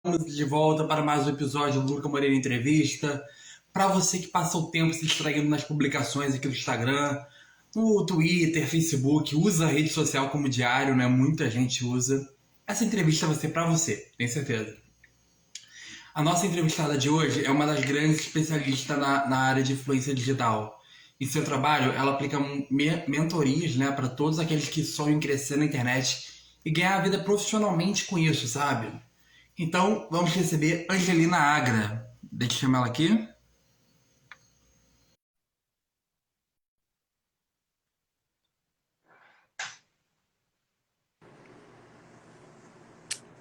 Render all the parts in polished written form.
Estamos de volta para mais um episódio do Luca Moreira Entrevista. Para você que passa o tempo se distraindo nas publicações aqui do Instagram, no Twitter, Facebook, usa a rede social como diário, né? Muita gente usa. Essa entrevista vai ser para você, tenho certeza. A nossa entrevistada de hoje é uma das grandes especialistas na área de influência digital. Em seu trabalho, ela aplica mentorias, né, para todos aqueles que sonham em crescer na internet e ganhar a vida profissionalmente com isso, sabe? Então, vamos receber Angelina Agra. Deixa eu chamar ela aqui.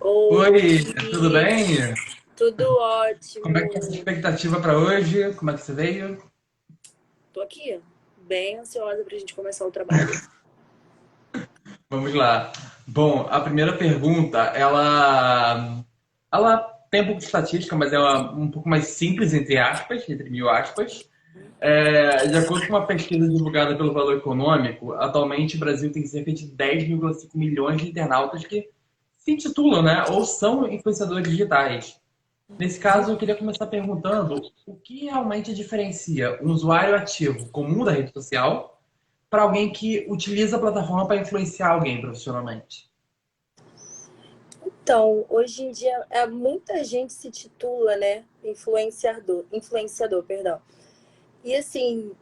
Oi, Oi, tudo Cris. bem? Tudo Como é que é a sua ótimo. expectativa para hoje? Como é que você veio? Tô aqui, bem ansiosa pra gente começar o trabalho. Vamos lá. Bom, a primeira pergunta, ela tem um pouco de estatística, mas é um pouco mais simples, entre aspas, entre mil aspas. De acordo com uma pesquisa divulgada pelo Valor Econômico, atualmente o Brasil tem cerca de 10,5 milhões de internautas que se intitulam, né, ou são influenciadores digitais. Nesse caso, eu queria começar perguntando o que realmente diferencia um usuário ativo comum da rede social para alguém que utiliza a plataforma para influenciar alguém profissionalmente. Então, hoje em dia, muita gente se titula, né, influenciador, perdão. E assim,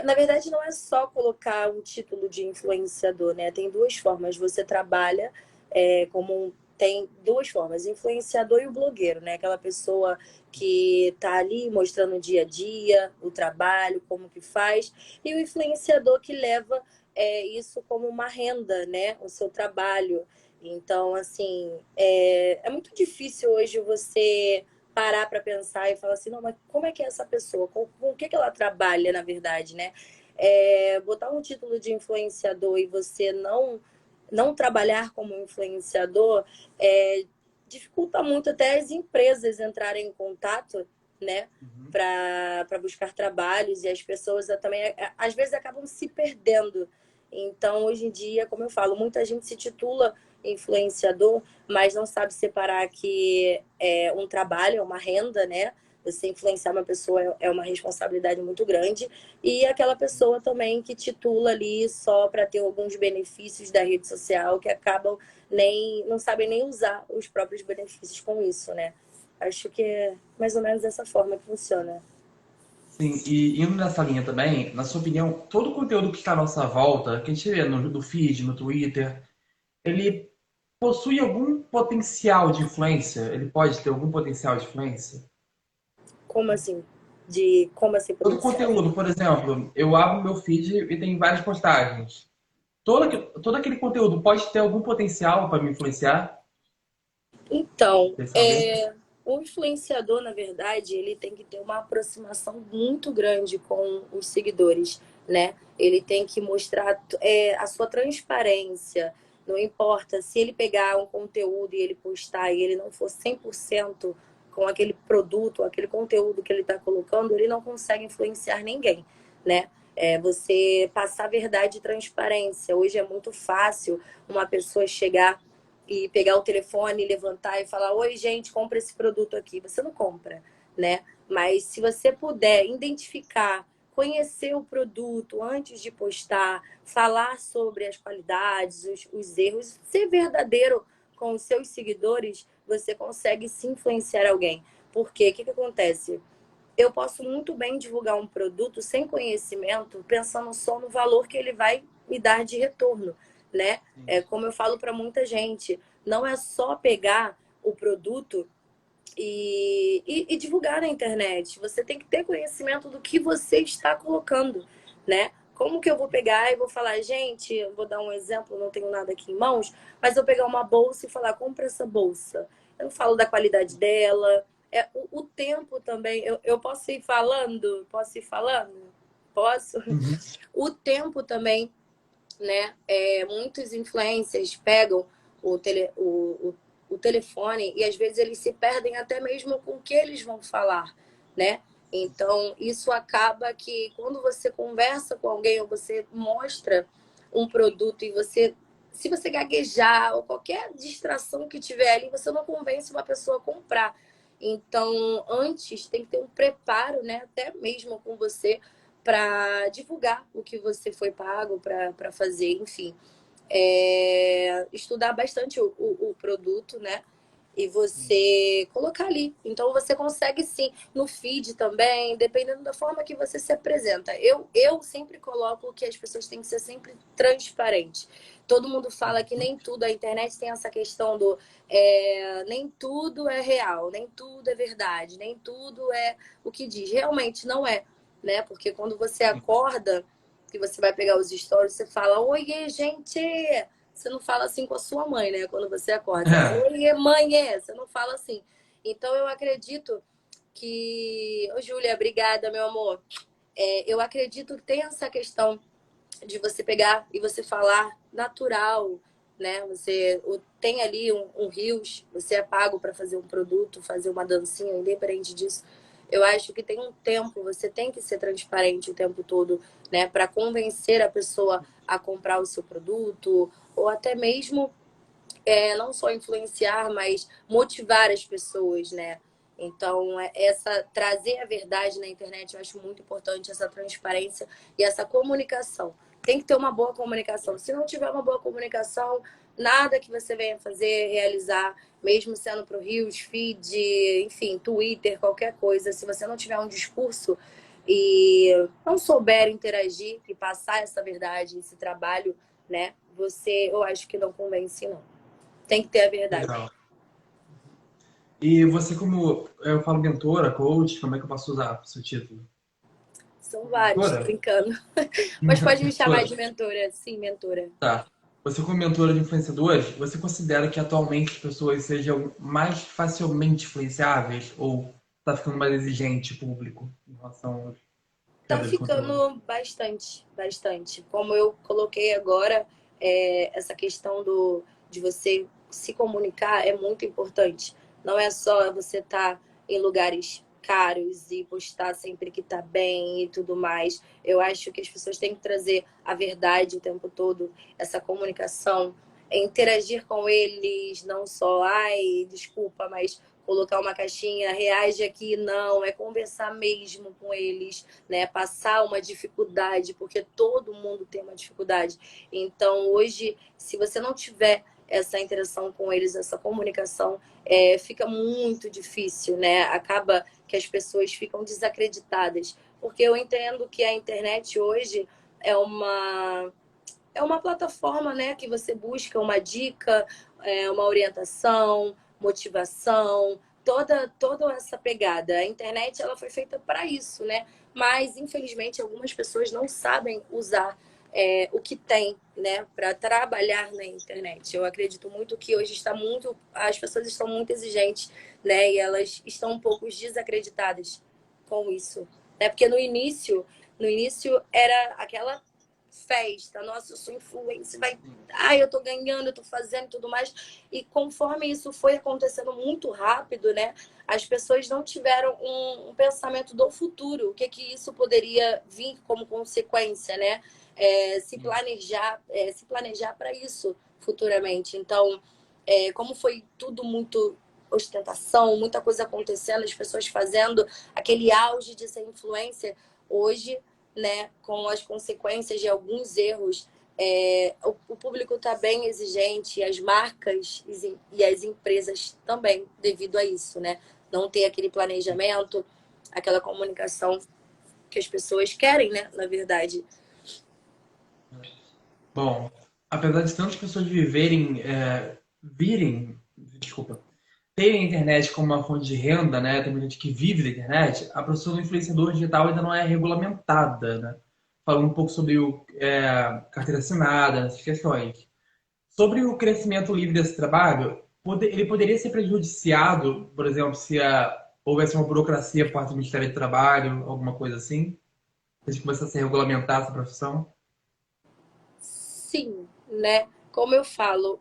na verdade, não é só colocar um título de influenciador, né? Tem duas formas. Você trabalha tem duas formas, influenciador e o blogueiro, né? Aquela pessoa que tá ali mostrando o dia a dia, o trabalho, como que faz, e o influenciador que leva isso como uma renda, né? O seu trabalho. Então, assim, é muito difícil hoje você parar para pensar e falar assim, não, mas como é que é essa pessoa? Com o que ela trabalha, na verdade, né? Botar um título de influenciador e você não trabalhar como influenciador dificulta muito até as empresas entrarem em contato, né? Uhum. Para buscar trabalhos e as pessoas também, às vezes, acabam se perdendo. Então, hoje em dia, como eu falo, muita gente se titula influenciador, mas não sabe separar que é um trabalho, é uma renda, né? Você influenciar uma pessoa é uma responsabilidade muito grande. E aquela pessoa também que titula ali só para ter alguns benefícios da rede social que acabam não sabem nem usar os próprios benefícios com isso, né? Acho que é mais ou menos dessa forma que funciona. Sim, e indo nessa linha também, na sua opinião, todo o conteúdo que está à nossa volta, que a gente vê no feed, no Twitter, ele possui algum potencial de influência? Ele pode ter algum potencial de influência? Como assim? Como assim Todo potencial? conteúdo, por exemplo, eu abro meu feed e tem várias postagens. Todo aquele conteúdo pode ter algum potencial para me influenciar? Então, Influenciar alguém? o influenciador, na verdade, ele tem que ter uma aproximação muito grande com os seguidores, né? Ele tem que mostrar a sua transparência. Não importa se ele pegar um conteúdo e ele postar e ele não for 100% com aquele produto, aquele conteúdo que ele está colocando, ele não consegue influenciar ninguém, né? Você passar verdade e transparência. Hoje é muito fácil uma pessoa chegar e pegar o telefone, levantar e falar: oi, gente, compra esse produto aqui. Você não compra, né? Mas se você puder identificar, conhecer o produto antes de postar, falar sobre as qualidades, os erros, ser verdadeiro com os seus seguidores, você consegue se influenciar alguém. Porque o que acontece? Eu posso muito bem divulgar um produto sem conhecimento, pensando só no valor que ele vai me dar de retorno, né? Como eu falo para muita gente, não é só pegar o produto e divulgar na internet. Você tem que ter conhecimento do que você está colocando, né? Como que eu vou pegar e vou falar, gente, eu vou dar um exemplo, não tenho nada aqui em mãos, mas eu pegar uma bolsa e falar, compra essa bolsa. Eu não falo da qualidade dela, o tempo também. Eu posso ir falando? Posso ir falando? Posso? Uhum. O tempo também, né? Muitos influencers pegam o, tele, o telefone e às vezes eles se perdem até mesmo com o que eles vão falar, né? Então, isso acaba que quando você conversa com alguém ou você mostra um produto e você se você gaguejar ou qualquer distração que tiver ali, você não convence uma pessoa a comprar. Então, antes tem que ter um preparo, né? Até mesmo com você para divulgar o que você foi pago para fazer, enfim. Estudar bastante o produto, né? E você colocar ali. Então você consegue sim, no feed também, dependendo da forma que você se apresenta. Eu sempre coloco que as pessoas têm que ser sempre transparentes. Todo mundo fala que nem tudo, a internet tem essa questão do nem tudo é real, nem tudo é verdade, nem tudo é o que diz. Realmente não é, né? Porque quando você acorda, que você vai pegar os stories, você fala, oi, gente! Você não fala assim com a sua mãe, né? Quando você acorda. Você fala, É, oi, mãe, você não fala assim. Então, eu acredito que... Ô, Júlia, obrigada, meu amor. Eu acredito que tem essa questão de você pegar e você falar natural, né? Você tem ali um rios, você é pago para fazer um produto, fazer uma dancinha, independente disso. Eu acho que tem um tempo, você tem que ser transparente o tempo todo, né? Para convencer a pessoa a comprar o seu produto, ou até mesmo não só influenciar, mas motivar as pessoas, né? Então, essa trazer a verdade na internet, eu acho muito importante essa transparência e essa comunicação. Tem que ter uma boa comunicação. Se não tiver uma boa comunicação, nada que você venha fazer, realizar, mesmo sendo para o Rios, feed, enfim, Twitter, qualquer coisa, se você não tiver um discurso e não souber interagir e passar essa verdade, esse trabalho, né? Eu acho que não convence, não. Tem que ter a verdade. legal. E você, como eu falo mentora, coach, como é que eu posso usar o seu título? São vários, tô Mentora? brincando. Mas pode me chamar Mentora. de mentora. Sim, mentora. Tá. Você, como mentora de influenciadores, você considera que atualmente as pessoas sejam mais facilmente influenciáveis ou está ficando mais exigente o público em relação aos Tá criadores de conteúdo? ficando bastante, bastante. Como eu coloquei agora, essa questão de você se comunicar é muito importante. Não é só você estar em lugares caros e postar sempre que tá bem e tudo mais. Eu acho que as pessoas têm que trazer a verdade o tempo todo, essa comunicação, interagir com eles, não só, ai, desculpa, mas colocar uma caixinha, reage aqui, não, é conversar mesmo com eles, né? Passar uma dificuldade, porque todo mundo tem uma dificuldade. Então, hoje, se você não tiver essa interação com eles, essa comunicação, fica muito difícil, né? Acaba que as pessoas ficam desacreditadas. Porque eu entendo que a internet hoje é uma é uma plataforma, né, que você busca uma dica, uma orientação, motivação, toda essa pegada. A internet ela foi feita para isso, né? Mas infelizmente algumas pessoas não sabem usar o que tem, né, para trabalhar na internet. Eu acredito muito que hoje as pessoas estão muito exigentes, né, e elas estão um pouco desacreditadas com isso, né? Porque no início era aquela festa, nossa, eu sou influencer, ai, eu tô ganhando, eu tô fazendo e tudo mais. E conforme isso foi acontecendo muito rápido, né, as pessoas não tiveram um pensamento do futuro, o que que isso poderia vir como consequência, né? Se planejar para isso futuramente. Então, como foi tudo muito ostentação, muita coisa acontecendo, as pessoas fazendo aquele auge de ser influencer, hoje, né, com as consequências de alguns erros, o público está bem exigente, as marcas e as empresas também, devido a isso, né? Não ter aquele planejamento, aquela comunicação que as pessoas querem, né? Na verdade. Bom, apesar de tantas pessoas viverem, desculpa, terem a internet como uma fonte de renda, né? Tem muita gente que vive da internet, a profissão do influenciador digital ainda não é regulamentada, né? Falando um pouco sobre carteira assinada, essas questões. Sobre o crescimento livre desse trabalho, ele poderia ser prejudiciado, por exemplo, se houvesse uma burocracia por parte do Ministério do Trabalho, alguma coisa assim? Se a gente começasse a regulamentar essa profissão? Sim, né? Como eu falo,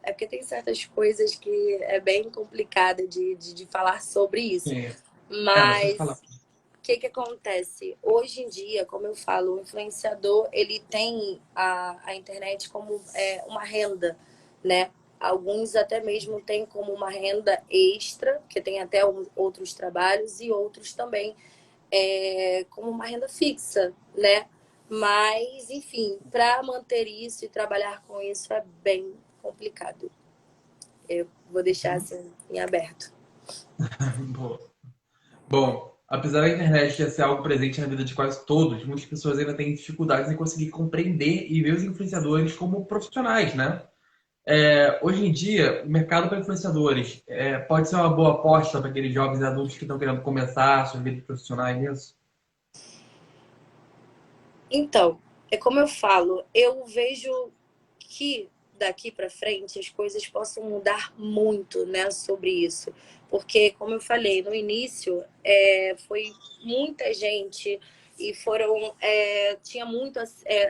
é porque tem certas coisas que é bem complicada de falar sobre isso. Sim. Mas pode falar. Mas que acontece? Hoje em dia, como eu falo, o influenciador, ele tem a internet como uma renda, né? Alguns até mesmo têm como uma renda extra, porque tem até outros trabalhos, e outros também como uma renda fixa, né? Mas, enfim, para manter isso e trabalhar com isso é bem complicado. Eu vou deixar assim em aberto. Boa. Bom, apesar da internet já ser algo presente na vida de quase todos, muitas pessoas ainda têm dificuldades em conseguir compreender e ver os influenciadores como profissionais, né? Hoje em dia, o mercado para influenciadores pode ser uma boa aposta para aqueles jovens adultos que estão querendo começar suas vidas profissionais nisso? Então, é como eu falo, eu vejo que daqui para frente as coisas possam mudar muito, né, sobre isso. Porque, como eu falei, no início foi muita gente e tinha muito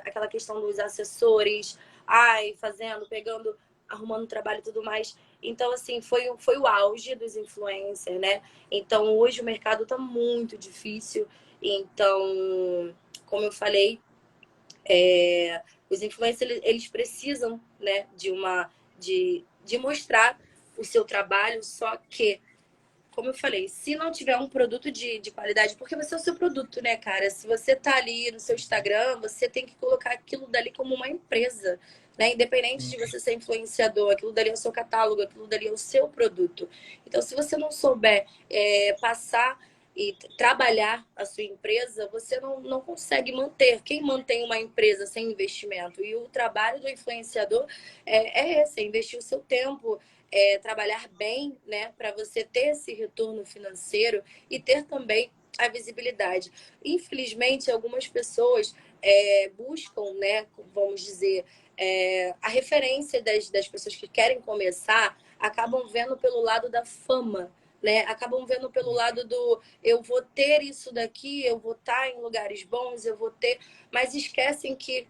aquela questão dos assessores, fazendo, pegando, arrumando trabalho e tudo mais. Então, assim, foi o auge dos influencers, né? Então, hoje o mercado está muito difícil. Então, como eu falei, os influencers eles precisam, né, de mostrar o seu trabalho, só que, como eu falei, se não tiver um produto de qualidade, porque você é o seu produto, né, cara? Se você tá ali no seu Instagram, você tem que colocar aquilo dali como uma empresa, né? Independente de você ser influenciador, aquilo dali é o seu catálogo, aquilo dali é o seu produto. Então, se você não souber passar e trabalhar a sua empresa, você não consegue manter. Quem mantém uma empresa sem investimento? E o trabalho do influenciador é esse, é investir o seu tempo, trabalhar bem, né, para você ter esse retorno financeiro e ter também a visibilidade. Infelizmente, algumas pessoas buscam, né, vamos dizer, a referência das pessoas que querem começar, acabam vendo pelo lado da fama, né? Acabam vendo pelo lado do eu vou ter isso daqui, eu vou estar em lugares bons, eu vou ter, mas esquecem que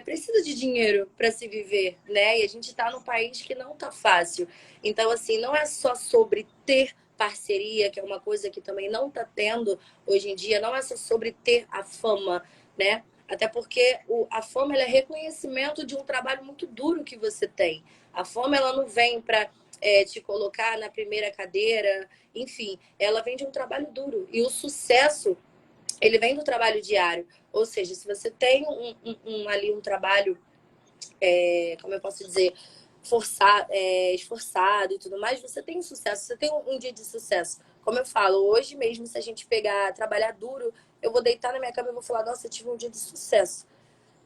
precisa de dinheiro para se viver, né? E a gente está num país que não tá fácil. Então, assim, não é só sobre ter parceria, que é uma coisa que também não tá tendo hoje em dia, não é só sobre ter a fama, né? Até porque a fama ela é reconhecimento de um trabalho muito duro que você tem. A fama ela não vem para te colocar na primeira cadeira, enfim, ela vem de um trabalho duro. E o sucesso, ele vem do trabalho diário. Ou seja, se você tem ali um trabalho, como eu posso dizer, esforçado e tudo mais, você tem sucesso, você tem um dia de sucesso. Como eu falo, hoje mesmo, se a gente pegar, trabalhar duro, eu vou deitar na minha cama e vou falar, nossa, eu tive um dia de sucesso,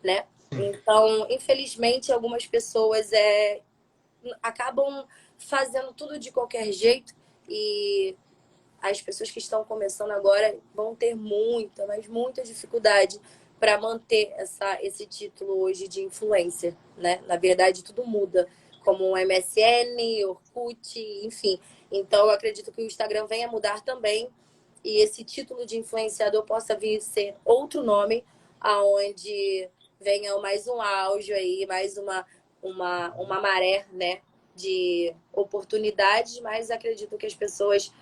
né? Então, infelizmente, algumas pessoas acabam fazendo tudo de qualquer jeito e as pessoas que estão começando agora vão ter muita, mas muita dificuldade para manter esse título hoje de influencer, né? Na verdade, tudo muda, como o MSN, Orkut, enfim. Então, eu acredito que o Instagram venha mudar também e esse título de influenciador possa vir ser outro nome, aonde venha mais um auge aí, mais uma maré, né, de oportunidades, mas acredito que as pessoas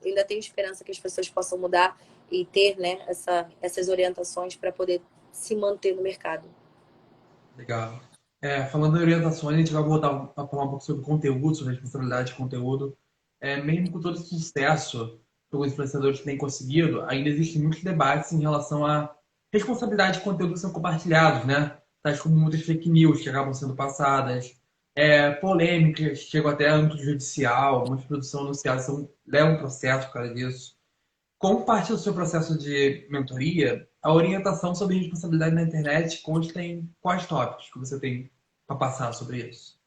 ainda tenho esperança que as pessoas possam mudar e ter, né, essas orientações para poder se manter no mercado. Legal. Falando em orientações, a gente vai voltar a falar um pouco sobre conteúdo, sobre responsabilidade de conteúdo. Mesmo com todo esse sucesso que os influenciadores têm conseguido, ainda existem muitos debates em relação à responsabilidade de conteúdo que são compartilhados, né? Tais como muitas fake news que acabam sendo passadas, polêmicas, chegam até a âmbito judicial, muitas produções anunciadas levam processo por causa disso. Como parte do seu processo de mentoria, a orientação sobre responsabilidade na internet consta em quais tópicos que você tem para passar sobre isso?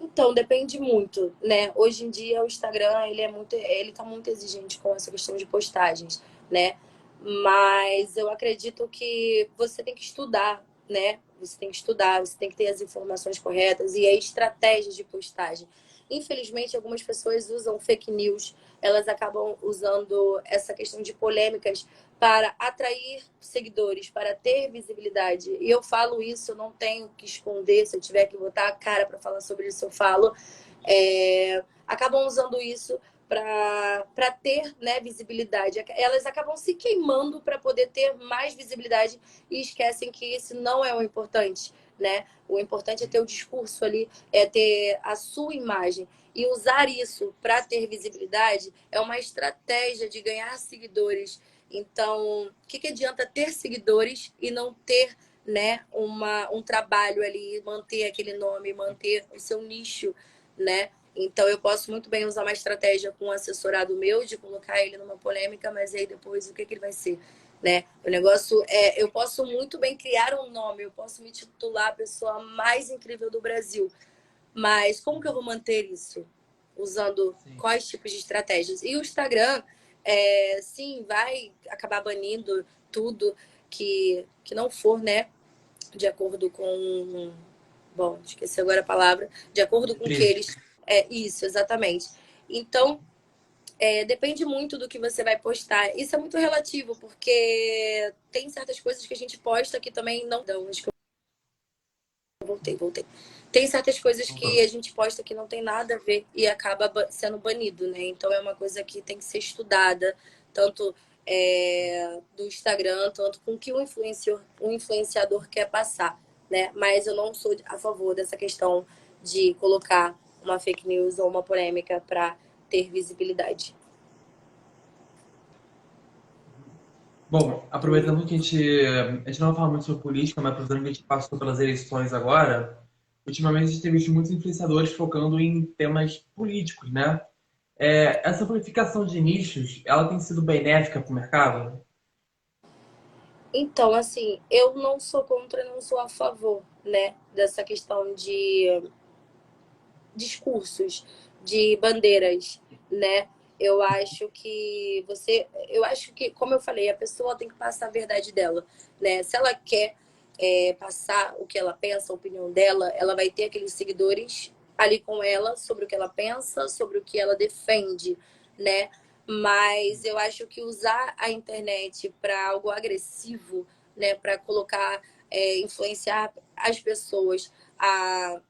Então, depende muito, né? Hoje em dia o Instagram, ele tá muito exigente com essa questão de postagens, né? Mas eu acredito que você tem que estudar, né? Você tem que estudar, você tem que ter as informações corretas e a estratégia de postagem. Infelizmente, algumas pessoas usam fake news, elas acabam usando essa questão de polêmicas para atrair seguidores, para ter visibilidade. E eu falo isso, eu não tenho que esconder, se eu tiver que botar a cara para falar sobre isso, eu falo. Acabam usando isso para ter, né, visibilidade. Elas acabam se queimando para poder ter mais visibilidade e esquecem que isso não é o importante, né? O importante é ter o discurso ali, é ter a sua imagem. E usar isso para ter visibilidade é uma estratégia de ganhar seguidores. Então, o que adianta ter seguidores e não ter, né, um trabalho ali, manter aquele nome, manter o seu nicho, né? Então, eu posso muito bem usar uma estratégia com um assessorado meu de colocar ele numa polêmica, mas aí depois o que ele vai ser? Né? O negócio é, eu posso muito bem criar um nome, eu posso me titular a pessoa mais incrível do Brasil, mas como que eu vou manter isso? Usando Sim. quais tipos de estratégias? E o Instagram, sim, vai acabar banindo tudo que não for, né, de acordo com... Bom, esqueci agora a palavra. De acordo com o que Diretrizes. eles... Isso, exatamente. Então, depende muito do que você vai postar. Isso é muito relativo, porque tem certas coisas que a gente posta que também não dão. Acho que eu voltei. Tem certas coisas que a gente posta que não tem nada a ver e acaba sendo banido, né? Então é uma coisa que tem que ser estudada, tanto do Instagram, tanto com o que o influenciador quer passar, né? Mas eu não sou a favor dessa questão de colocar uma fake news ou uma polêmica para ter visibilidade. Bom, aproveitando que a gente não vai falar muito sobre política, mas aproveitando que a gente passou pelas eleições agora, ultimamente a gente tem visto muitos influenciadores focando em temas políticos, né? Essa prolificação de nichos, ela tem sido benéfica para o mercado? Então, assim, eu não sou contra, não sou a favor, né, dessa questão de discursos, de bandeiras, né? Eu acho que, como eu falei, a pessoa tem que passar a verdade dela, né? Se ela quer passar o que ela pensa, a opinião dela, ela vai ter aqueles seguidores ali com ela sobre o que ela pensa, sobre o que ela defende, né? Mas eu acho que usar a internet para algo agressivo, né, para colocar, influenciar as pessoas a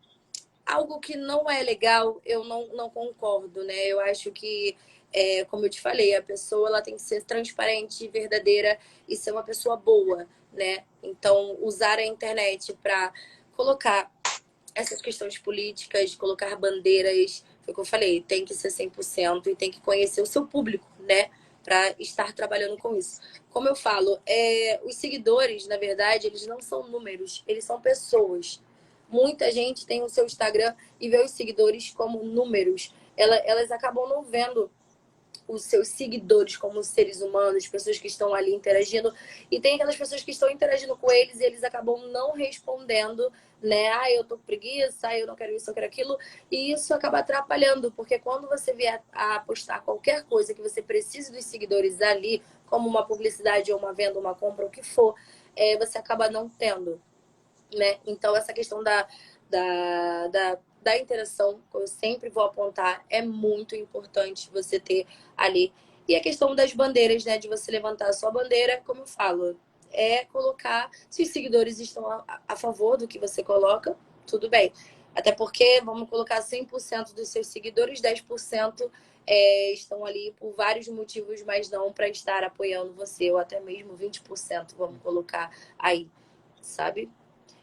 algo que não é legal, eu não concordo, né? Eu acho que, como eu te falei, a pessoa ela tem que ser transparente, verdadeira e ser uma pessoa boa, né? Então, usar a internet para colocar essas questões políticas, colocar bandeiras, foi o que eu falei, tem que ser 100% e tem que conhecer o seu público, né? Para estar trabalhando com isso. Como eu falo, os seguidores, na verdade, eles não são números, eles são pessoas. Muita gente tem o seu Instagram e vê os seguidores como números. Elas acabam não vendo os seus seguidores como seres humanos, pessoas que estão ali interagindo, e tem aquelas pessoas que estão interagindo com eles e eles acabam não respondendo, né? Ah, eu tô com preguiça, ah, eu não quero isso, eu quero aquilo, e isso acaba atrapalhando, porque quando você vier a postar qualquer coisa que você precise dos seguidores ali, como uma publicidade ou uma venda, uma compra, o que for, você acaba não tendo, né? Então, essa questão da interação, que eu sempre vou apontar, é muito importante você ter ali. E a questão das bandeiras, né? De você levantar a sua bandeira, como eu falo, é colocar, se os seguidores estão a favor do que você coloca, tudo bem. Até porque, vamos colocar 100% dos seus seguidores, 10% estão ali por vários motivos, mas não para estar apoiando você, ou até mesmo 20%, vamos colocar aí, sabe?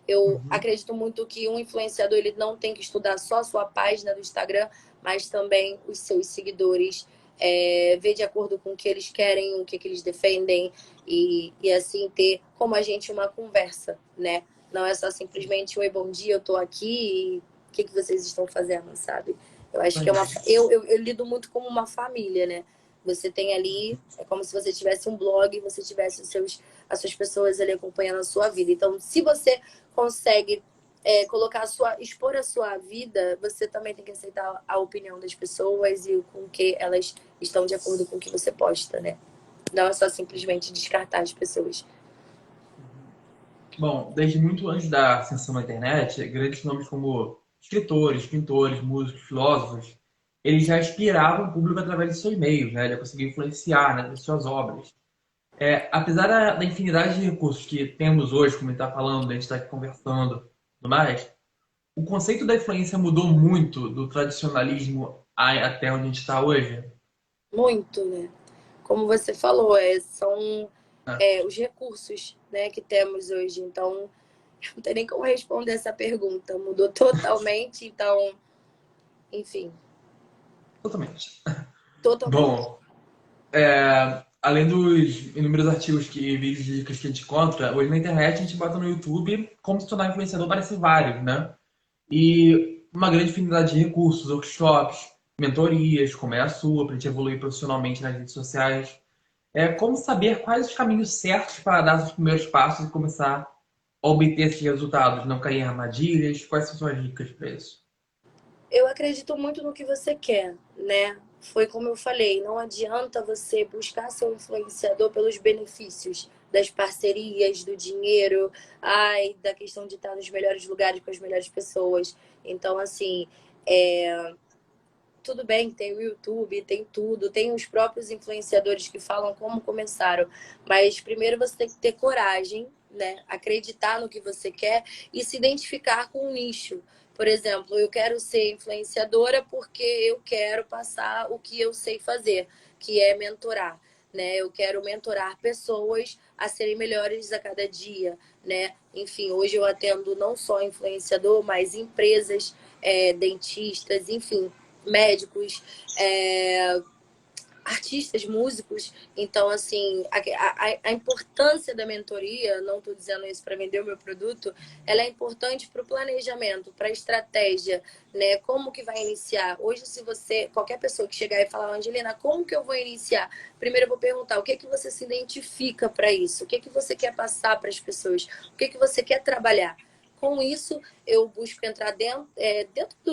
Eu Uhum. acredito muito que um influenciador ele não tem que estudar só a sua página do Instagram, mas também os seus seguidores, ver de acordo com o que eles querem, o que eles defendem e assim ter como a gente uma conversa, né? Não é só simplesmente oi, bom dia, eu tô aqui e o que vocês estão fazendo, sabe? Eu acho que é uma. Eu lido muito como uma família, né? Você tem ali, é como se você tivesse um blog, você tivesse as suas pessoas ali acompanhando a sua vida. Então, se você consegue expor a sua vida, você também tem que aceitar a opinião das pessoas e com que elas estão de acordo com o que você posta, né? Não é só simplesmente descartar as pessoas. Bom, desde muito antes da ascensão da internet, grandes nomes como escritores, pintores, músicos, filósofos, eles já inspiravam o público através de seus meios, né? Já conseguiam influenciar, né, nas suas obras. Apesar da infinidade de recursos que temos hoje, como a gente está falando, a gente está aqui conversando e tudo mais, o conceito da influência mudou muito do tradicionalismo até onde a gente está hoje. muito, né? Como você falou, são É, os recursos, né, que temos hoje. Então, não tem nem como responder essa pergunta. Mudou totalmente, então, enfim, totalmente. totalmente. Bom, além dos inúmeros artigos e vídeos de dicas que a gente encontra, hoje na internet a gente bota no YouTube como se tornar influenciador, parece vários, né? E uma grande infinidade de recursos, workshops, mentorias, como é a sua, para a gente evoluir profissionalmente nas redes sociais. Como saber quais os caminhos certos para dar os primeiros passos e começar a obter esses resultados, não cair em armadilhas? Quais são suas dicas para isso? Eu acredito muito no que você quer, né? Foi como eu falei, não adianta você buscar ser um influenciador pelos benefícios das parcerias, do dinheiro, ai, da questão de estar nos melhores lugares com as melhores pessoas. Então, assim, é, tudo bem, tem o YouTube, tem tudo, tem os próprios influenciadores que falam como começaram, mas primeiro você tem que ter coragem, né? Acreditar no que você quer e se identificar com um nicho. Por exemplo, eu quero ser influenciadora porque eu quero passar o que eu sei fazer, que é mentorar. Né? Eu quero mentorar pessoas a serem melhores a cada dia, né? Enfim, hoje eu atendo não só influenciador, mas empresas, dentistas, enfim, médicos, artistas, músicos. Então, assim, a importância da mentoria, não estou dizendo isso para vender o meu produto, ela é importante para o planejamento, para a estratégia, né? Como que vai iniciar? Hoje, se você, qualquer pessoa que chegar e falar, Angelina, como que eu vou iniciar? Primeiro eu vou perguntar, o que é que você se identifica para isso? O que é que você quer passar para as pessoas? O que é que você quer trabalhar? Com isso, eu busco entrar dentro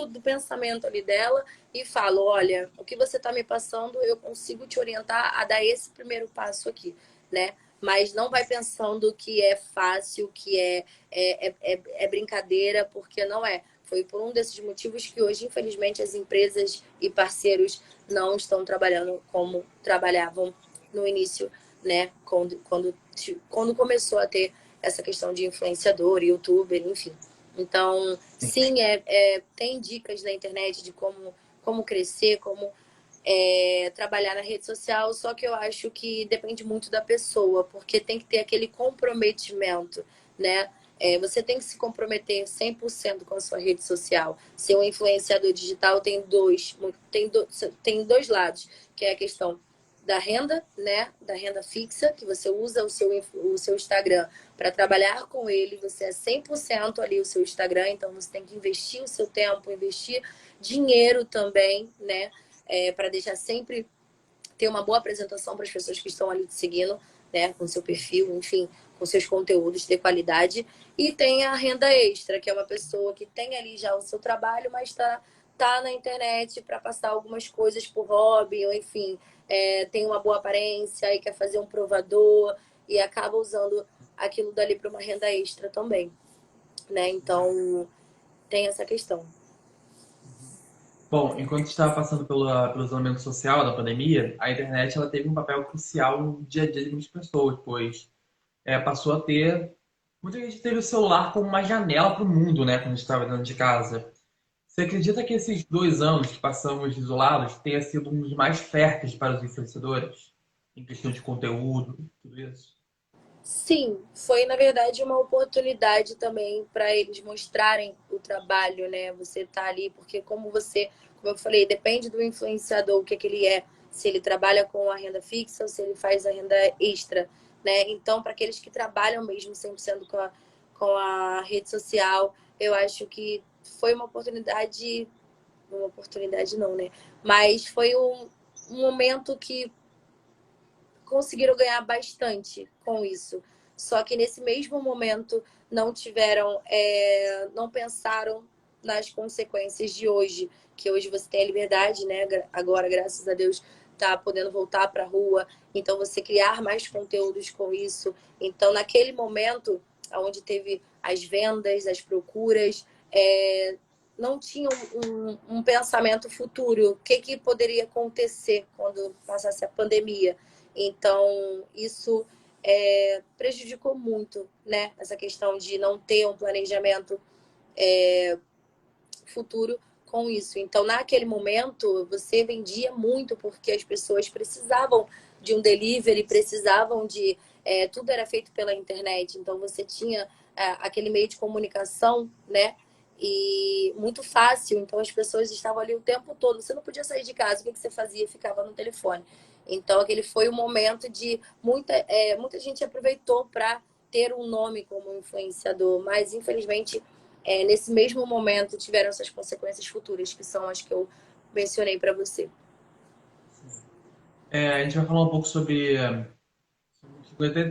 do pensamento ali dela e falo, olha, o que você está me passando, eu consigo te orientar a dar esse primeiro passo aqui, né? Mas não vai pensando que é fácil, que é brincadeira, porque não é. Foi por um desses motivos que hoje, infelizmente, as empresas e parceiros não estão trabalhando como trabalhavam no início, né? Quando começou a ter essa questão de influenciador, youtuber, enfim. Então, sim, tem dicas na internet de como crescer, como trabalhar na rede social, só que eu acho que depende muito da pessoa, porque tem que ter aquele comprometimento, né? Você tem que se comprometer 100% com a sua rede social. Ser um influenciador digital tem dois lados, que é a questão da renda, né? Da renda fixa, que você usa o seu Instagram para trabalhar com ele, você é 100% ali o seu Instagram, então você tem que investir o seu tempo, investir dinheiro também, né? Para deixar sempre ter uma boa apresentação para as pessoas que estão ali te seguindo, né? Com seu perfil, enfim, com seus conteúdos, ter qualidade. E tem a renda extra, que é uma pessoa que tem ali já o seu trabalho, mas tá na internet para passar algumas coisas por hobby, ou enfim, tem uma boa aparência e quer fazer um provador e acaba usando aquilo dali para uma renda extra também, né? Então, tem essa questão. Bom, enquanto estava passando pelo isolamento social da pandemia, a internet ela teve um papel crucial no dia a dia de muitas pessoas, pois passou a ter. Muita gente teve o celular como uma janela para o mundo, né, quando estava dentro de casa. Você acredita que esses 2 anos que passamos isolados tenha sido um dos mais férteis para os influenciadores? Em questão de conteúdo, tudo isso? Sim, foi na verdade uma oportunidade também para eles mostrarem o trabalho, né? Você tá ali, porque como eu falei, depende do influenciador, o que, que ele é, se ele trabalha com a renda fixa ou se ele faz a renda extra, né? Então, para aqueles que trabalham mesmo 100% com a rede social, eu acho que foi uma oportunidade não, né? Mas foi um momento que conseguiram ganhar bastante com isso. Só que nesse mesmo momento não pensaram nas consequências de hoje, que hoje você tem a liberdade, né? Agora, graças a Deus, tá podendo voltar para a rua, então você criar mais conteúdos com isso. Então, naquele momento, onde teve as vendas, as procuras, não tinha um pensamento futuro, o que poderia acontecer quando passasse a pandemia. Então, isso prejudicou muito, né? Essa questão de não ter um planejamento futuro com isso. Então, naquele momento, você vendia muito porque as pessoas precisavam de um delivery, precisavam de... tudo era feito pela internet. Então, você tinha aquele meio de comunicação, né? E muito fácil. Então, as pessoas estavam ali o tempo todo. Você não podia sair de casa. O que você fazia? Ficava no telefone. Então, aquele foi o momento de... muita gente aproveitou para ter um nome como influenciador. Mas, infelizmente... nesse mesmo momento tiveram essas consequências futuras, que são as que eu mencionei para você. A gente vai falar um pouco sobre. A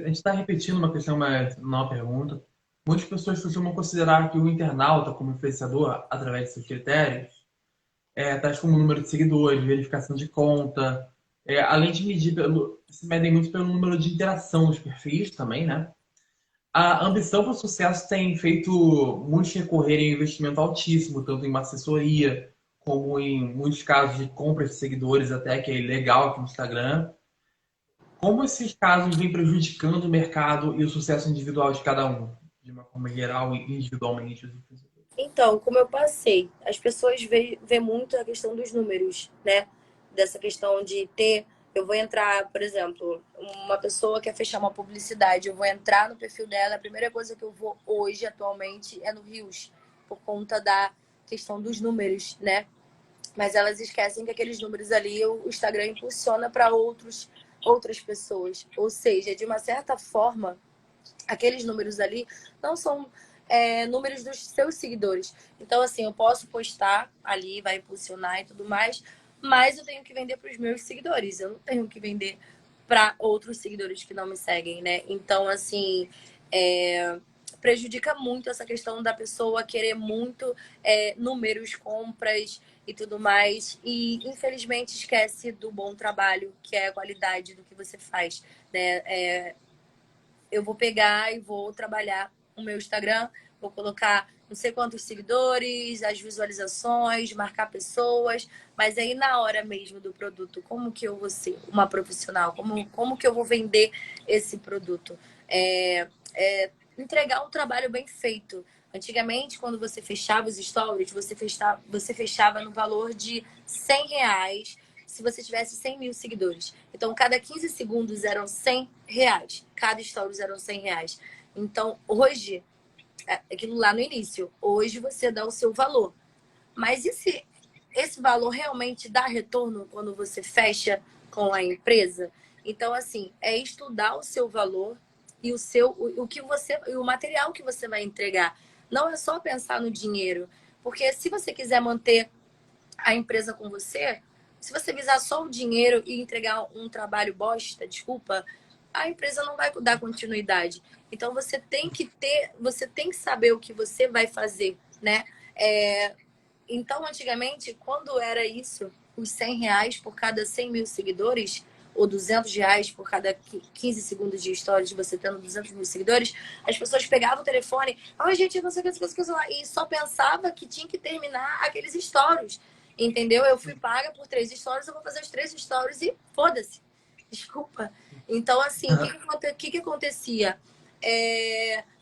gente está repetindo uma questão, mas não uma pergunta. Muitas pessoas costumam considerar que o internauta, como influenciador, através de seus critérios, tais como número de seguidores, verificação de conta, além de medir, se medem muito pelo número de interação dos perfis também, né? A ambição para o sucesso tem feito muitos recorrerem a investimento altíssimo, tanto em uma assessoria, como em muitos casos de compra de seguidores, até que é ilegal aqui no Instagram. Como esses casos vêm prejudicando o mercado e o sucesso individual de cada um, de uma forma geral e individualmente? Então, como eu passei, as pessoas vê muito a questão dos números, né? Dessa questão de ter. Eu vou entrar, por exemplo, uma pessoa quer fechar uma publicidade, eu vou entrar no perfil dela, a primeira coisa que eu vou hoje, atualmente, é no Reels, por conta da questão dos números, né? Mas elas esquecem que aqueles números ali o Instagram impulsiona para outras pessoas. Ou seja, de uma certa forma, aqueles números ali não são números dos seus seguidores. Então, assim, eu posso postar ali, vai impulsionar e tudo mais, mas eu tenho que vender para os meus seguidores. Eu não tenho que vender para outros seguidores que não me seguem, né? Então, assim, prejudica muito essa questão da pessoa querer muito números, compras e tudo mais. E, infelizmente, esquece do bom trabalho, que é a qualidade do que você faz, né? Eu vou pegar e vou trabalhar o meu Instagram, vou colocar não sei quantos seguidores, as visualizações, marcar pessoas, mas aí na hora mesmo do produto, como que eu vou ser uma profissional? Como que eu vou vender esse produto? Entregar um trabalho bem feito. Antigamente, quando você fechava os stories, você fechava no valor de R$ 100 se você tivesse 100 mil seguidores. Então, cada 15 segundos eram R$ 100. Cada stories eram R$ 100. Então, hoje, aquilo lá no início, hoje você dá o seu valor. Mas e se esse valor realmente dá retorno quando você fecha com a empresa? Então, assim, é estudar o seu valor e o material que você vai entregar. Não é só pensar no dinheiro, porque se você quiser manter a empresa com você, se você visar só o dinheiro e entregar um trabalho bosta, desculpa, a empresa não vai dar continuidade. Então você tem que saber o que você vai fazer, né? Então, antigamente, quando era isso, os R$ 100 por cada 100 mil seguidores, ou R$ 200 por cada 15 segundos de história de você tendo 200 mil seguidores, as pessoas pegavam o telefone, gente, não sei o que, e só pensava que tinha que terminar aqueles stories, entendeu? Eu fui paga por 3 stories, eu vou fazer os 3 stories e foda-se. Desculpa. Então, assim, o que acontecia?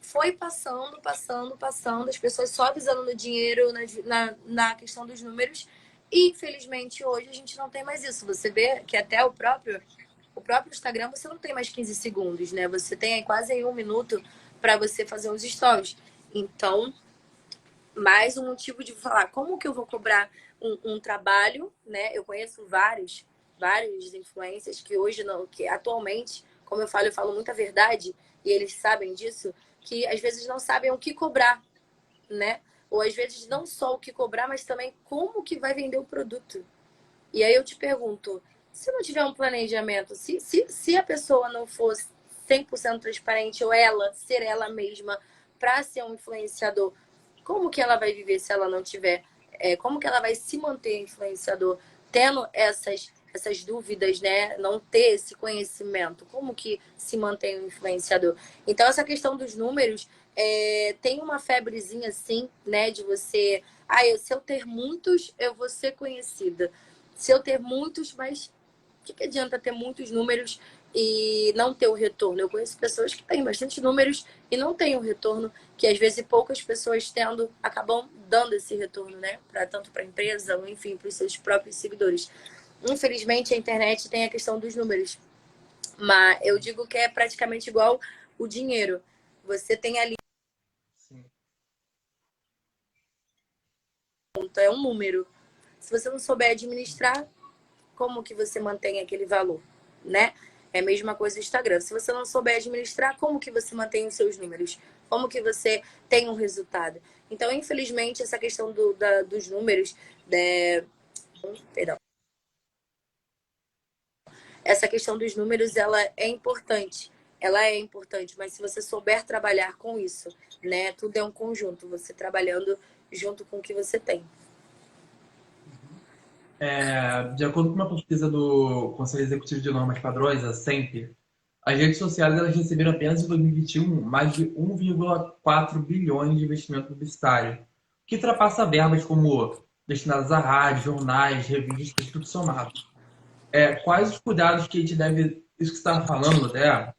Foi passando, as pessoas só visando no dinheiro, na questão dos números. E, infelizmente, hoje a gente não tem mais isso. Você vê que até o próprio Instagram, você não tem mais 15 segundos, né? Você tem aí quase aí 1 minuto para você fazer os stories. Então, mais um motivo de falar, como que eu vou cobrar um trabalho, né? Eu conheço vários influencers que hoje não, que atualmente, como eu falo muita verdade, e eles sabem disso, que às vezes não sabem o que cobrar, né? Ou às vezes não só o que cobrar, mas também como que vai vender o produto. E aí eu te pergunto, se não tiver um planejamento, se a pessoa não for 100% transparente, ou ela ser ela mesma para ser um influenciador, como que ela vai viver se ela não tiver? Como que ela vai se manter influenciador tendo essas dúvidas, né? Não ter esse conhecimento. Como que se mantém um influenciador? Então, essa questão dos números tem uma febrezinha assim, né? De você... se eu ter muitos, eu vou ser conhecida. Se eu ter muitos, mas o que adianta ter muitos números e não ter o retorno? Eu conheço pessoas que têm bastante números e não têm o retorno, que às vezes poucas pessoas tendo acabam dando esse retorno, né? Tanto para a empresa, ou enfim, para os seus próprios seguidores. Infelizmente, a internet tem a questão dos números, mas eu digo que é praticamente igual o dinheiro. Você tem ali, Sim. é um número. Se você não souber administrar, como que você mantém aquele valor, né? É a mesma coisa do Instagram. Se você não souber administrar, como que você mantém os seus números? Como que você tem um resultado? Então, infelizmente, essa questão dos números, perdão, essa questão dos números, ela é importante. Ela é importante, mas se você souber trabalhar com isso, né? Tudo é um conjunto, você trabalhando junto com o que você tem. De acordo com uma pesquisa do Conselho Executivo de Normas Padrões, a SEMP, as redes sociais elas receberam apenas em 2021 mais de 1,4 bilhões de investimento publicitário, que ultrapassa verbas como destinadas a rádios, jornais, revistas, tudo somado. Quais os cuidados que a gente deve, isso que você estava falando, né?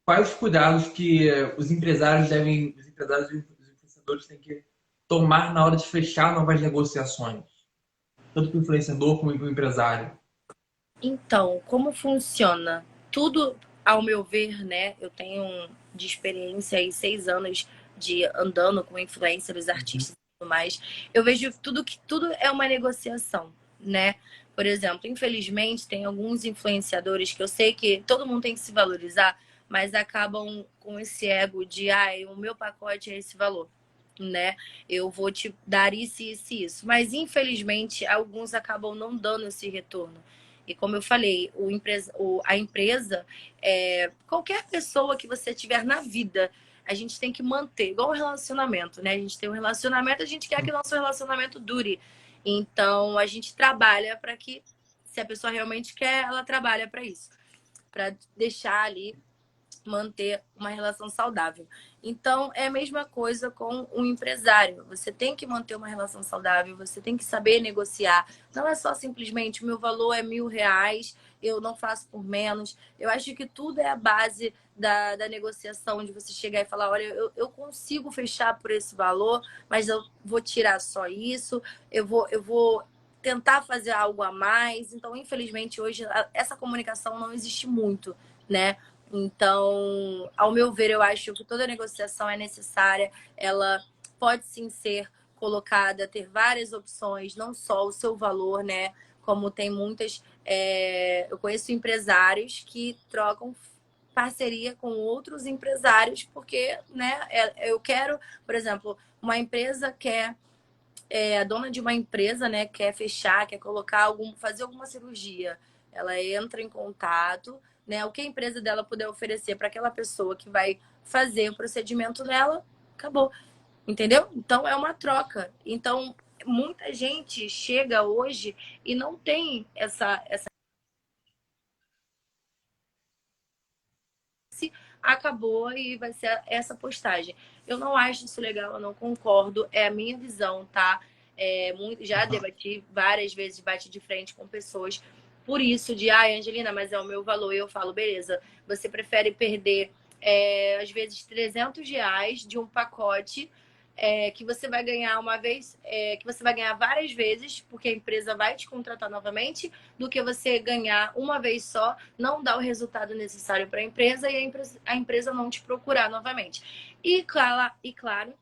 Quais os cuidados que os empresários e os influenciadores têm que tomar na hora de fechar novas negociações, tanto para o influenciador como para o empresário? Então, como funciona? Tudo, ao meu ver, né? Eu tenho de experiência aí 6 anos de andando com influencers, artistas e tudo mais. Eu vejo tudo que tudo é uma negociação, né? Por exemplo, infelizmente, tem alguns influenciadores que eu sei que todo mundo tem que se valorizar, mas acabam com esse ego de, ai, o meu pacote é esse valor, né? Eu vou te dar isso, isso e isso. Mas infelizmente, alguns acabam não dando esse retorno. E como eu falei, a empresa, qualquer pessoa que você tiver na vida, a gente tem que manter, igual um relacionamento, né? A gente tem um relacionamento, a gente quer que o nosso relacionamento dure. Então, a gente trabalha para que, se a pessoa realmente quer, ela trabalha para isso, para deixar ali manter uma relação saudável. Então, é a mesma coisa com um empresário. Você tem que manter uma relação saudável, você tem que saber negociar. Não é só simplesmente o meu valor é R$ 1.000, eu não faço por menos. Eu acho que tudo é a base da negociação, de você chegar e falar, olha, eu consigo fechar por esse valor, mas eu vou tirar só isso, eu vou tentar fazer algo a mais. Então, infelizmente, hoje essa comunicação não existe muito, né? Então, ao meu ver, eu acho que toda negociação é necessária. Ela pode sim ser colocada, ter várias opções, não só o seu valor, né? Como tem muitas. Eu conheço empresários que trocam parceria com outros empresários, porque, né, eu quero, por exemplo, uma empresa quer. A dona de uma empresa, né, quer fechar, quer colocar fazer alguma cirurgia. Ela entra em contato, né, o que a empresa dela puder oferecer para aquela pessoa que vai fazer o procedimento dela, acabou. Entendeu? Então é uma troca. Então, muita gente chega hoje e não tem essa acabou e vai ser essa postagem. Eu não acho isso legal, eu não concordo, é a minha visão, tá? Já Uhum. debati várias vezes, bate de frente com pessoas por isso de, ai, Angelina, mas é o meu valor. E eu falo, beleza, você prefere perder, às vezes, R$ 300 de um pacote que você vai ganhar uma vez, que você vai ganhar várias vezes, porque a empresa vai te contratar novamente, do que você ganhar uma vez só, não dar o resultado necessário para a empresa e a empresa não te procurar novamente. E claro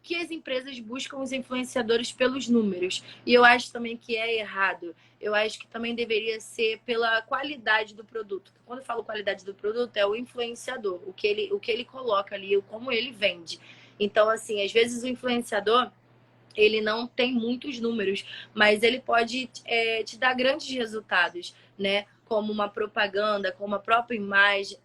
que as empresas buscam os influenciadores pelos números. E eu acho também que é errado. Eu acho que também deveria ser pela qualidade do produto. Quando eu falo qualidade do produto, é o influenciador, o que ele coloca ali, como ele vende. Então, assim, às vezes o influenciador ele não tem muitos números, mas ele pode te dar grandes resultados, né? Como uma propaganda, como a própria imagem,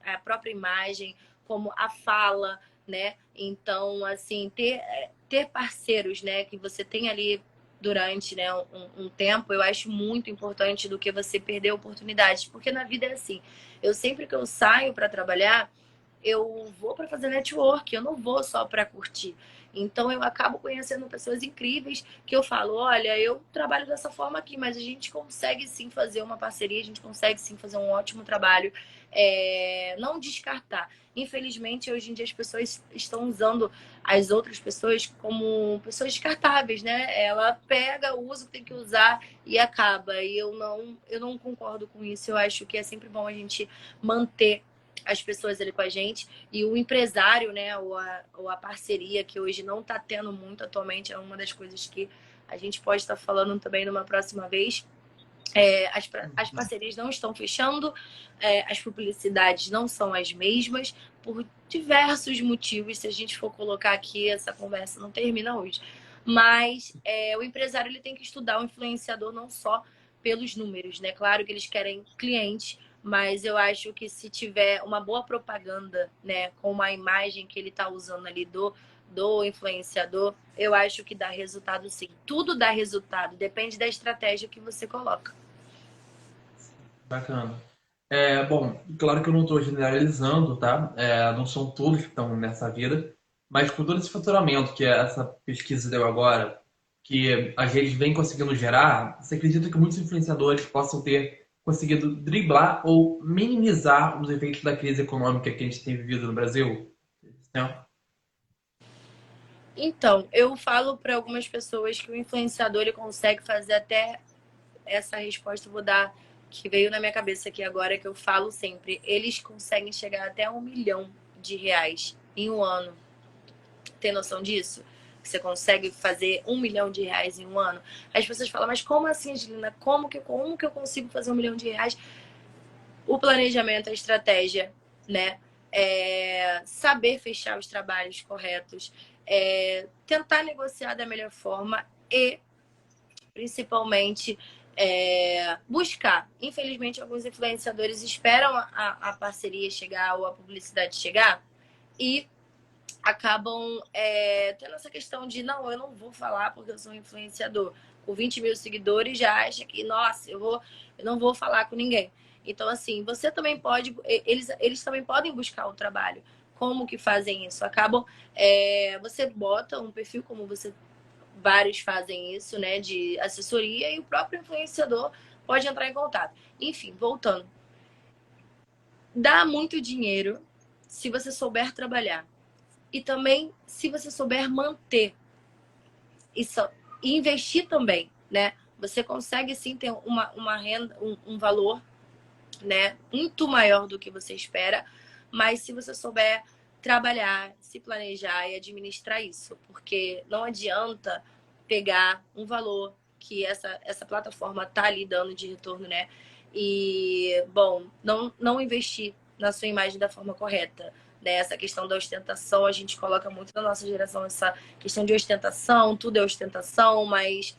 como a fala, né? Então, assim, ter parceiros, né? Que você tem ali durante, né, um tempo, eu acho muito importante do que você perder oportunidades, porque na vida é assim. Eu sempre que eu saio para trabalhar, eu vou para fazer network, eu não vou só para curtir. Então eu acabo conhecendo pessoas incríveis que eu falo, olha, eu trabalho dessa forma aqui, mas a gente consegue sim fazer uma parceria, a gente consegue sim fazer um ótimo trabalho. Não descartar. Infelizmente, hoje em dia as pessoas estão usando as outras pessoas como pessoas descartáveis, né? Ela pega, usa o que tem que usar e acaba. E eu não concordo com isso. Eu acho que é sempre bom a gente manter as pessoas ali com a gente. E o empresário, né, ou a parceria, que hoje não está tendo muito atualmente, é uma das coisas que a gente pode estar falando também numa próxima vez. As parcerias não estão fechando, as publicidades não são as mesmas, por diversos motivos. Se a gente for colocar aqui, essa conversa não termina hoje. Mas o empresário ele tem que estudar o influenciador não só pelos números, né? Claro que eles querem clientes, mas eu acho que se tiver uma boa propaganda, né, com uma imagem que ele está usando ali do influenciador, eu acho que dá resultado sim. Tudo dá resultado, depende da estratégia que você coloca. Bacana. Bom, claro que eu não estou generalizando, tá? Não são todos que estão nessa vida, mas com todo esse faturamento que essa pesquisa deu agora, que as redes vêm conseguindo gerar, você acredita que muitos influenciadores possam ter conseguido driblar ou minimizar os efeitos da crise econômica que a gente tem vivido no Brasil? Né? Então, eu falo para algumas pessoas que o influenciador ele consegue fazer até essa resposta, eu vou dar que veio na minha cabeça aqui agora, que eu falo sempre. Eles conseguem chegar até R$ 1 milhão em um ano. Tem noção disso? Que você consegue fazer R$ 1 milhão em um ano? As pessoas falam, mas como assim, Angelina? Como que eu consigo fazer R$ 1 milhão? O planejamento, a estratégia, né? Saber fechar os trabalhos corretos, tentar negociar da melhor forma e, principalmente, buscar. Infelizmente, alguns influenciadores esperam a parceria chegar ou a publicidade chegar e acabam tendo essa questão de não, eu não vou falar porque eu sou um influenciador. Com 20 mil seguidores já acha que, nossa, eu não vou falar com ninguém. Então, assim, você também pode, eles também podem buscar o trabalho. Como que fazem isso? Acabam, você bota um perfil como vários fazem isso, né, de assessoria e o próprio influenciador pode entrar em contato. Enfim, voltando. Dá muito dinheiro se você souber trabalhar. E também se você souber manter isso, e investir também, né? Você consegue sim ter uma renda, um valor, né, muito maior do que você espera, mas se você souber trabalhar, se planejar e administrar isso, porque não adianta pegar um valor que essa plataforma tá ali dando de retorno, né? E, bom, não investir na sua imagem da forma correta. Né? Essa questão da ostentação, a gente coloca muito na nossa geração essa questão de ostentação, tudo é ostentação, mas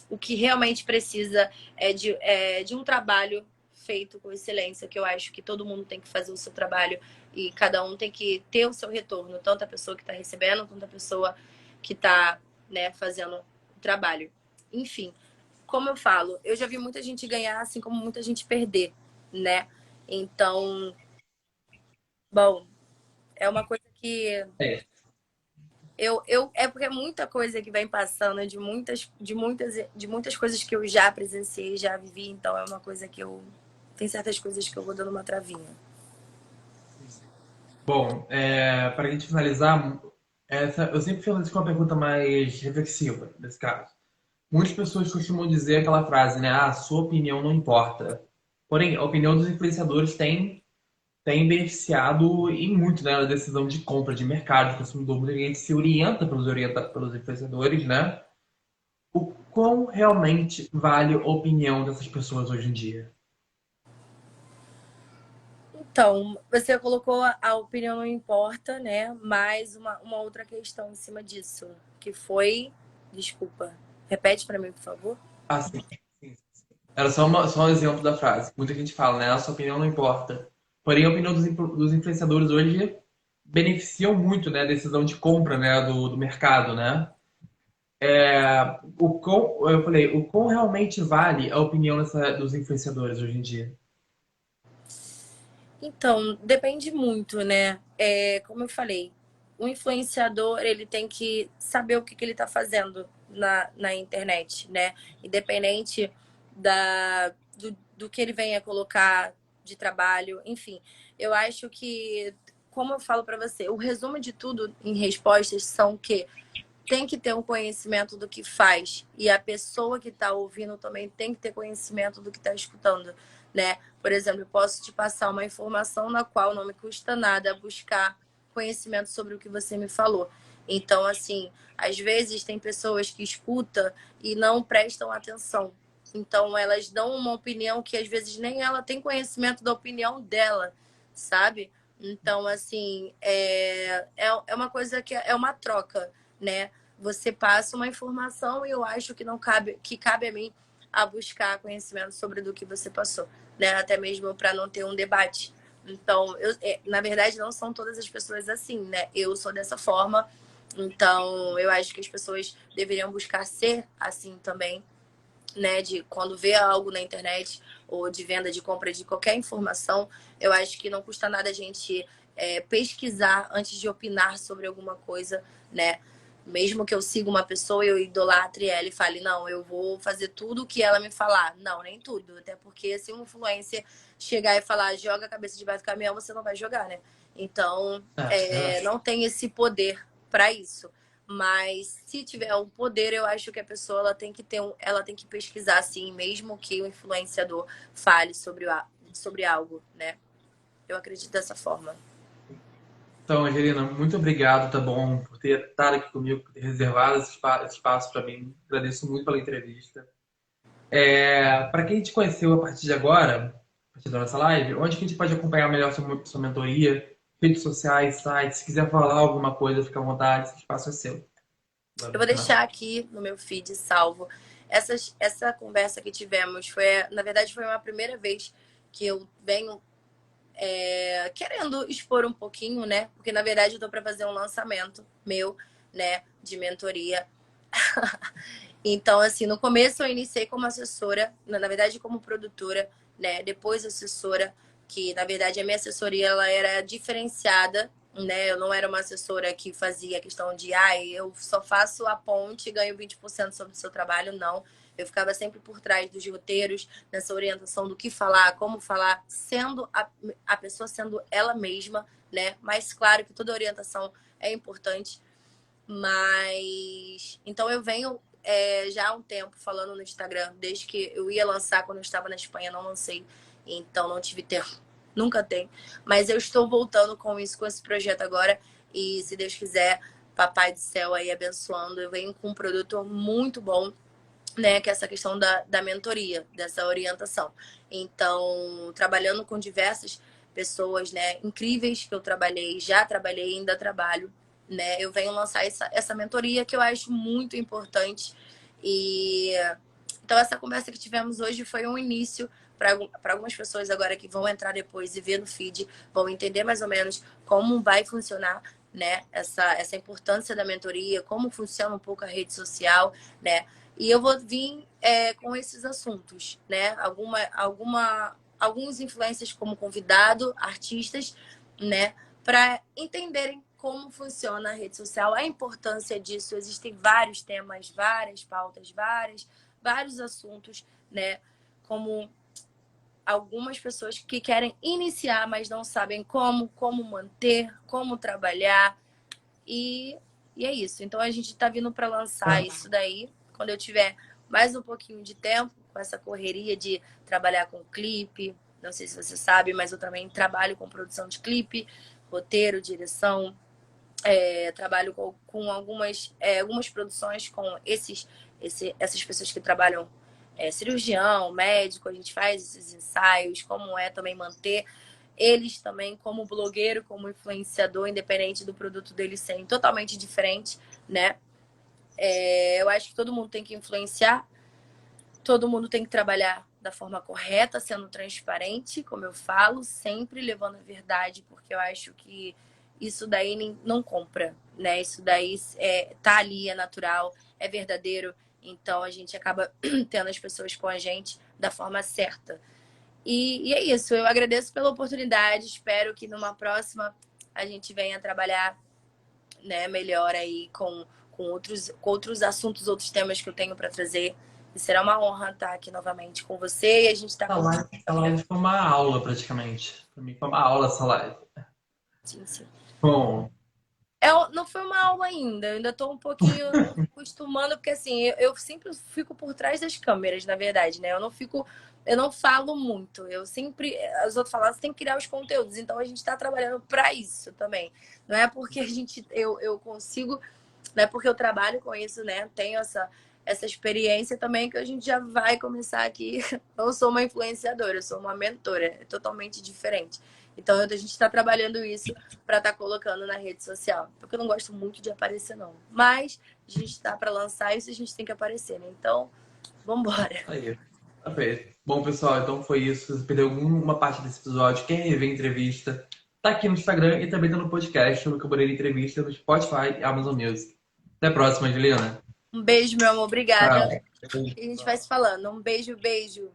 o que realmente precisa é de um trabalho feito com excelência, que eu acho que todo mundo tem que fazer o seu trabalho e cada um tem que ter o seu retorno, tanto a pessoa que está recebendo, quanto a pessoa que está, né, fazendo o trabalho. Enfim, como eu falo, eu já vi muita gente ganhar, assim como muita gente perder, né? Então, bom, é uma coisa que É, é porque é muita coisa que vem passando, de muitas coisas que eu já presenciei, já vivi, então é uma coisa que tem certas coisas que eu vou dando uma travinha. bom, para a gente finalizar, eu sempre fiz com uma pergunta mais reflexiva, nesse caso. Muitas pessoas costumam dizer aquela frase, né? Ah, sua opinião não importa. Porém, a opinião dos influenciadores tem beneficiado e muito, né, na decisão de compra de mercado, de consumidor. Muita gente se orienta pelos influenciadores, né? O quão realmente vale a opinião dessas pessoas hoje em dia? Então, você colocou a opinião não importa, né? Mais uma outra questão em cima disso, que foi. Desculpa, repete para mim, por favor. Ah, sim. Sim. Era só um exemplo da frase. Muita gente fala, né? A sua opinião não importa. Porém, a opinião dos influenciadores hoje beneficiam muito, né, a decisão de compra, né, do mercado, né? Eu falei, o quão realmente vale a opinião dos influenciadores hoje em dia? Então, depende muito, né? Como eu falei, o influenciador, ele tem que saber o que ele está fazendo na internet, né? Independente do que ele venha colocar de trabalho, enfim. Eu acho que, como eu falo para você, o resumo de tudo em respostas são que tem que ter um conhecimento do que faz. E a pessoa que está ouvindo também tem que ter conhecimento do que está escutando, né? Por exemplo, eu posso te passar uma informação na qual não me custa nada buscar conhecimento sobre o que você me falou. Então, assim, às vezes tem pessoas que escutam e não prestam atenção. Então, elas dão uma opinião que às vezes nem ela tem conhecimento da opinião dela, sabe? Então, assim, é uma coisa que é uma troca, né? Você passa uma informação e eu acho que não cabe, que cabe a mim a buscar conhecimento sobre do que você passou, né? Até mesmo para não ter um debate. Então, na verdade, não são todas as pessoas assim, né? Eu sou dessa forma, então eu acho que as pessoas deveriam buscar ser assim também, né, de quando vê algo na internet ou de venda, de compra de qualquer informação, eu acho que não custa nada a gente pesquisar antes de opinar sobre alguma coisa, né? Mesmo que eu siga uma pessoa, eu idolatre ela e fale, não, eu vou fazer tudo o que ela me falar. Não, nem tudo. Até porque se uma influência chegar e falar, joga a cabeça debaixo do caminhão, você não vai jogar, né? Então, não tem esse poder para isso. Mas se tiver um poder, eu acho que a pessoa ela tem que ela tem que pesquisar assim, mesmo que o influenciador fale sobre algo, né? Eu acredito dessa forma. Então, Angelina, muito obrigado, tá bom, por ter estado aqui comigo, por ter reservado esse espaço para mim. Agradeço muito pela entrevista. Para quem te conheceu a partir de agora, a partir da nossa live, onde que a gente pode acompanhar melhor sua mentoria, redes sociais, sites, se quiser falar alguma coisa, fica à vontade, esse espaço é seu. Eu vou deixar aqui no meu feed salvo. Essa conversa que tivemos na verdade, foi uma primeira vez que eu venho querendo expor um pouquinho, né? Porque na verdade eu tô para fazer um lançamento meu, né, de mentoria. Então, assim, no começo eu iniciei como assessora, na verdade como produtora, né? Depois assessora, que na verdade a minha assessoria ela era diferenciada, né? Eu não era uma assessora que fazia questão de, eu só faço a ponte e ganho 20% sobre o seu trabalho, não. Eu ficava sempre por trás dos roteiros, nessa orientação do que falar, como falar, sendo a pessoa sendo ela mesma, né? Mas claro que toda orientação é importante. Mas então eu venho já há um tempo falando no Instagram, desde que eu ia lançar quando eu estava na Espanha, não lancei, então não tive tempo, nunca tem. Mas eu estou voltando com isso, com esse projeto agora, e se Deus quiser, Papai do Céu aí abençoando, eu venho com um produto muito bom, né, que é essa questão da mentoria, dessa orientação. Então, trabalhando com diversas pessoas, né, incríveis que eu trabalhei, já trabalhei e ainda trabalho, né, eu venho lançar essa mentoria que eu acho muito importante. E então essa conversa que tivemos hoje foi um início para algumas pessoas agora que vão entrar depois e ver no feed, vão entender mais ou menos como vai funcionar, né, essa importância da mentoria, como funciona um pouco a rede social, né? E eu vou vir com esses assuntos, né? Alguns influencers como convidado, artistas, né? Para entenderem como funciona a rede social, a importância disso. Existem vários temas, várias pautas, vários assuntos, né? Como algumas pessoas que querem iniciar, mas não sabem como manter, como trabalhar. E é isso. Então a gente está vindo para lançar isso daí. Quando eu tiver mais um pouquinho de tempo, com essa correria de trabalhar com clipe. Não sei se você sabe, mas eu também trabalho com produção de clipe, roteiro, direção. Trabalho com algumas produções com essas pessoas que trabalham cirurgião, médico. A gente faz esses ensaios, como é também manter eles também como blogueiro, como influenciador, independente do produto deles serem totalmente diferente, né? Eu acho que todo mundo tem que influenciar, todo mundo tem que trabalhar da forma correta, sendo transparente, como eu falo, sempre levando a verdade, porque eu acho que isso daí não compra, né? Isso daí tá ali, é natural, é verdadeiro, então a gente acaba tendo as pessoas com a gente da forma certa. E é isso, eu agradeço pela oportunidade, espero que numa próxima a gente venha trabalhar né, melhor aí com outros assuntos, outros temas que eu tenho para trazer. E será uma honra estar aqui novamente com você e a gente está A live foi uma aula, praticamente. Pra mim foi uma aula essa live. sim. Bom, Não foi uma aula ainda, eu ainda estou um pouquinho acostumando, porque assim, eu sempre fico por trás das câmeras, na verdade, né? Eu não falo muito, eu sempre, os outros falam, você tem que criar os conteúdos, então a gente está trabalhando para isso também. Não é porque eu consigo, não é porque eu trabalho com isso, né? Tenho essa experiência também que a gente já vai começar aqui. Eu sou uma influenciadora, eu sou uma mentora, é totalmente diferente. Então a gente está trabalhando isso para estar colocando na rede social. Porque eu não gosto muito de aparecer, não. Mas a gente está para lançar isso, a gente tem que aparecer, né? Então, vamos embora. aí. Perfeito. Bom, pessoal, então foi isso. Se você perdeu alguma parte desse episódio, quer rever a entrevista, tá aqui no Instagram e também tá no podcast, no Caboreira Entrevista, no Spotify e Amazon Music. Até a próxima, Juliana. Um beijo, meu amor. Obrigada. Tchau. E a gente vai se falando. Um beijo, beijo.